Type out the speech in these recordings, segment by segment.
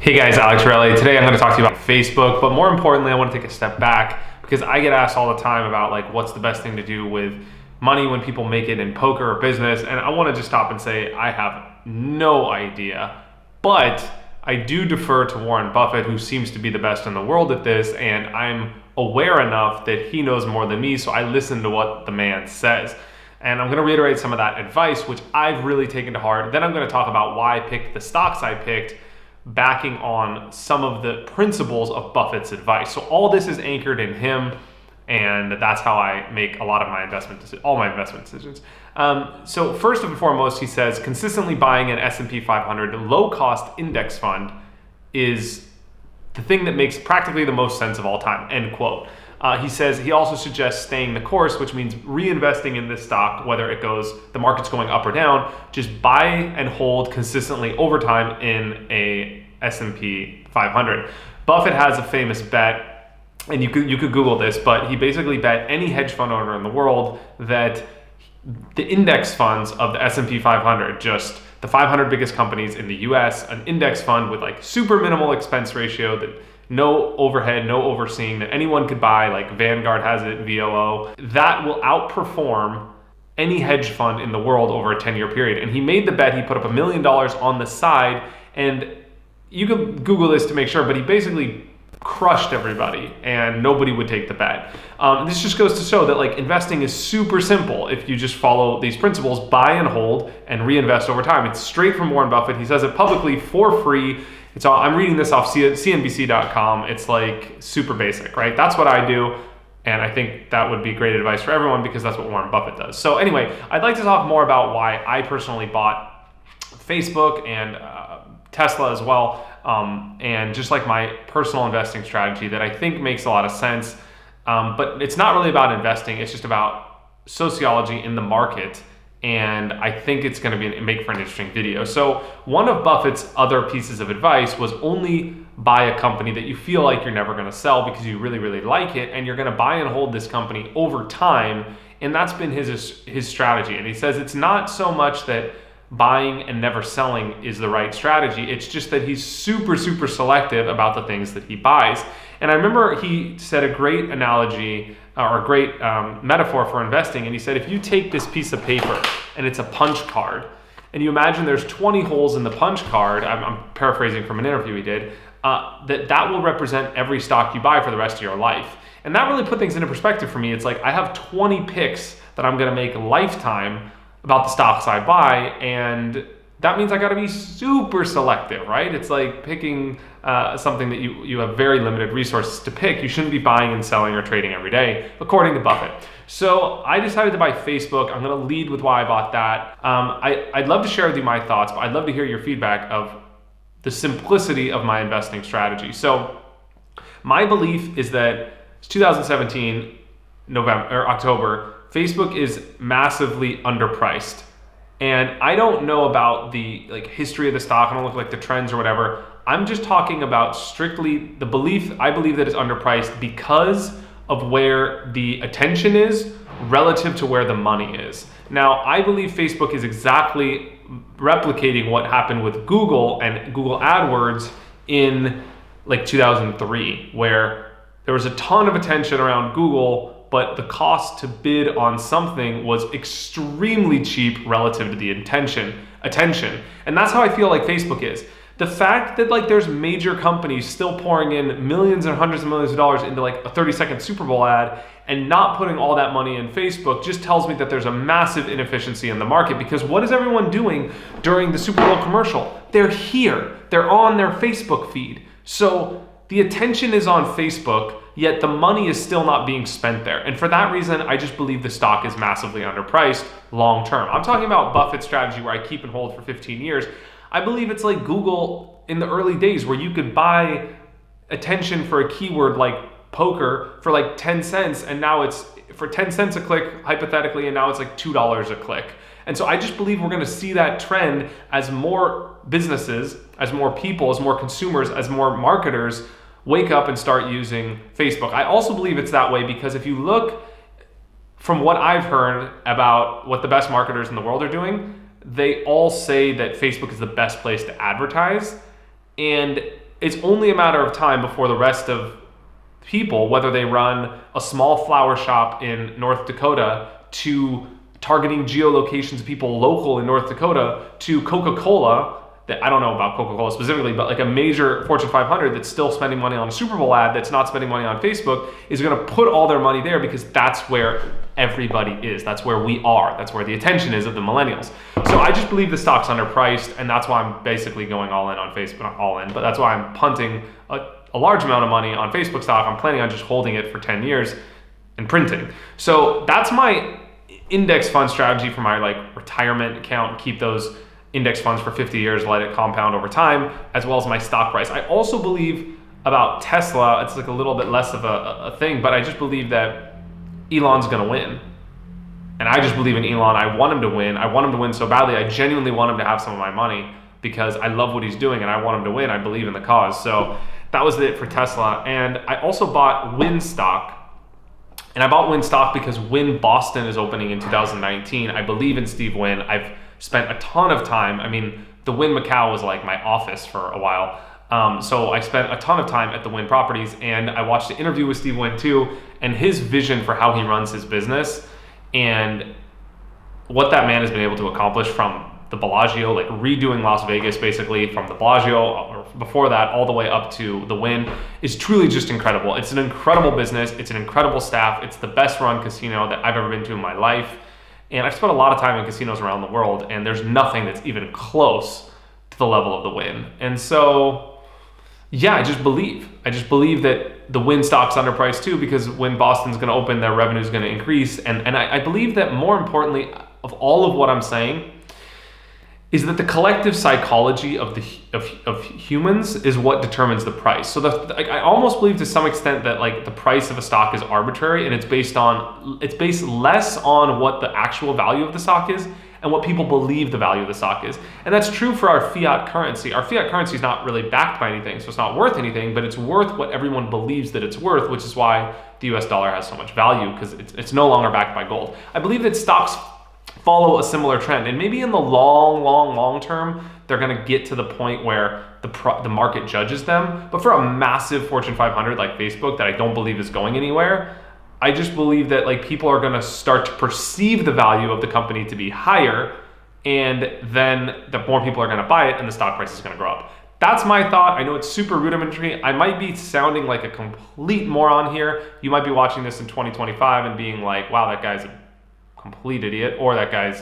Hey guys, Alec Torelli. Today I'm going to talk to you about Facebook, but more importantly, I want to take a step back because I get asked all the time about like what's the best thing to do with money when people make it in poker or business, and I want to just stop and say I have no idea, but I do defer to Warren Buffett, who seems to be the best in the world at this, and I'm aware enough that he knows more than me, so I listen to what the man says. And I'm going to reiterate some of that advice, which I've really taken to heart. Then I'm going to talk about why I picked the stocks I picked, backing on some of the principles of Buffett's advice. So all this is anchored in him, and that's how I make a lot of my all my investment decisions. So first and foremost, he says consistently buying an S&P 500 low-cost index fund is the thing that makes practically the most sense of all time, end quote. He says he also suggests staying the course, which means reinvesting in this stock, whether the market's going up or down, just buy and hold consistently over time in a S&P 500. Buffett has a famous bet, and you could Google this, but he basically bet any hedge fund owner in the world that the index funds of the S&P 500, just the 500 biggest companies in the US, an index fund with like super minimal expense ratio, that no overhead, no overseeing, that anyone could buy, like Vanguard has it, VOO, that will outperform any hedge fund in the world over a 10-year period. And he made the bet. He put up $1 million on the side, and you could Google this to make sure, but he basically crushed everybody and nobody would take the bet. This just goes to show that like investing is super simple if you just follow these principles: buy and hold and reinvest over time. It's straight from Warren Buffett. He says it publicly for free. I'm reading this off CNBC.com. It's like super basic, right? That's what I do. And I think that would be great advice for everyone because that's what Warren Buffett does. So anyway, I'd like to talk more about why I personally bought Facebook and Tesla as well. And just like my personal investing strategy that I think makes a lot of sense. But it's not really about investing. It's just about sociology in the market. And I think it's going to make for an interesting video. So one of Buffett's other pieces of advice was only buy a company that you feel like you're never going to sell because you really, really like it, and you're going to buy and hold this company over time. And that's been his strategy. And he says it's not so much that buying and never selling is the right strategy. It's just that he's super, super selective about the things that he buys. And I remember he said a great analogy or a great metaphor for investing. And he said, if you take this piece of paper and it's a punch card, and you imagine there's 20 holes in the punch card, I'm paraphrasing from an interview he did, that will represent every stock you buy for the rest of your life. And that really put things into perspective for me. It's like I have 20 picks that I'm going to make lifetime about the stocks I buy, and that means I got to be super selective, right? It's like picking something that you have very limited resources to pick. You shouldn't be buying and selling or trading every day, according to Buffett. So I decided to buy Facebook. I'm going to lead with why I bought that. I'd love to share with you my thoughts, but I'd love to hear your feedback of the simplicity of my investing strategy. So my belief is that it's 2017, October, Facebook is massively underpriced. And I don't know about the history of the stock. I don't look like the trends or whatever. I'm just talking about strictly the belief. I believe that it's underpriced because of where the attention is relative to where the money is. Now, I believe Facebook is exactly replicating what happened with Google and Google AdWords in 2003, where there was a ton of attention around Google, but the cost to bid on something was extremely cheap relative to the attention. And that's how I feel like Facebook is. The fact that there's major companies still pouring in millions and hundreds of millions of dollars into a 30-second Super Bowl ad and not putting all that money in Facebook just tells me that there's a massive inefficiency in the market, because what is everyone doing during the Super Bowl commercial? They're here. They're on their Facebook feed. So the attention is on Facebook, yet the money is still not being spent there. And for that reason, I just believe the stock is massively underpriced long term. I'm talking about Buffett's strategy where I keep and hold for 15 years. I believe it's like Google in the early days where you could buy attention for a keyword like poker for 10 cents, and now it's for 10 cents a click, hypothetically, and now it's $2 a click. And so I just believe we're going to see that trend as more businesses, as more people, as more consumers, as more marketers wake up and start using Facebook. I also believe it's that way because if you look from what I've heard about what the best marketers in the world are doing, they all say that Facebook is the best place to advertise. And it's only a matter of time before the rest of people, whether they run a small flower shop in North Dakota to targeting geolocations of people local in North Dakota to Coca-Cola, that I don't know about Coca-Cola specifically, but like a major Fortune 500 that's still spending money on a Super Bowl ad that's not spending money on Facebook is going to put all their money there because that's where everybody is. That's where we are. That's where the attention is of the millennials. So I just believe the stock's underpriced, and that's why I'm basically going all in on Facebook. Not all in, but that's why I'm punting a large amount of money on Facebook stock. I'm planning on just holding it for 10 years and printing. So that's my index fund strategy for my like retirement account. Keep those index funds for 50 years, let it compound over time, as well as my stock price. I also believe about Tesla, it's like a little bit less of a thing, but I just believe that Elon's gonna win. And I just believe in Elon. I want him to win. I want him to win so badly. I genuinely want him to have some of my money because I love what he's doing and I want him to win. I believe in the cause. So that was it for Tesla. And I also bought Wynn stock. And I bought Wynn stock because Wynn Boston is opening in 2019. I believe in Steve Wynn. I've spent a ton of time. I mean, the Wynn Macau was like my office for a while. So I spent a ton of time at the Wynn properties, and I watched the interview with Steve Wynn too, and his vision for how he runs his business and what that man has been able to accomplish from the Bellagio, like redoing Las Vegas basically from the Bellagio, or before that all the way up to the Wynn, is truly just incredible. It's an incredible business. It's an incredible staff. It's the best run casino that I've ever been to in my life. And I've spent a lot of time in casinos around the world, and there's nothing that's even close to the level of the Wynn. And so, yeah, I just believe that the Wynn stock's underpriced too, because when Boston's going to open, their revenue is going to increase. And I believe that more importantly of all of what I'm saying is that the collective psychology of humans is what determines the price. So I almost believe to some extent that like the price of a stock is arbitrary, and it's based less on what the actual value of the stock is and what people believe the value of the stock is. And that's true for our fiat currency. Our fiat currency is not really backed by anything, so it's not worth anything, but it's worth what everyone believes that it's worth, which is why the US dollar has so much value, because it's no longer backed by gold. I believe that stocks follow a similar trend, and maybe in the long term they're going to get to the point where the market judges them. But for a massive Fortune 500 like Facebook that I don't believe is going anywhere, I just believe that like people are going to start to perceive the value of the company to be higher, and then the more people are going to buy it and the stock price is going to go up. That's my thought. I know it's super rudimentary. I might be sounding like a complete moron here. You might be watching this in 2025 and being like, wow, that guy's a complete idiot, or that guy's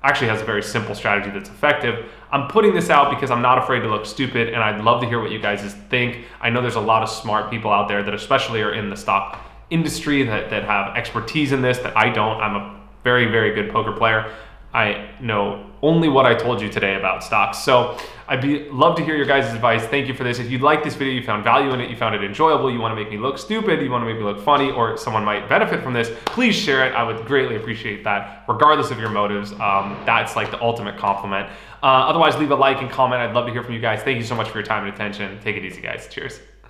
actually has a very simple strategy that's effective. I'm putting this out because I'm not afraid to look stupid, and I'd love to hear what you guys think. I know there's a lot of smart people out there that especially are in the stock industry that have expertise in this that I don't. I'm a very, very good poker player. I know only what I told you today about stocks. So I'd love to hear your guys' advice. Thank you for this. If you like this video, you found value in it, you found it enjoyable, you want to make me look stupid, you want to make me look funny, or someone might benefit from this, please share it. I would greatly appreciate that, regardless of your motives. That's like the ultimate compliment. Otherwise, leave a like and comment. I'd love to hear from you guys. Thank you so much for your time and attention. Take it easy, guys. Cheers.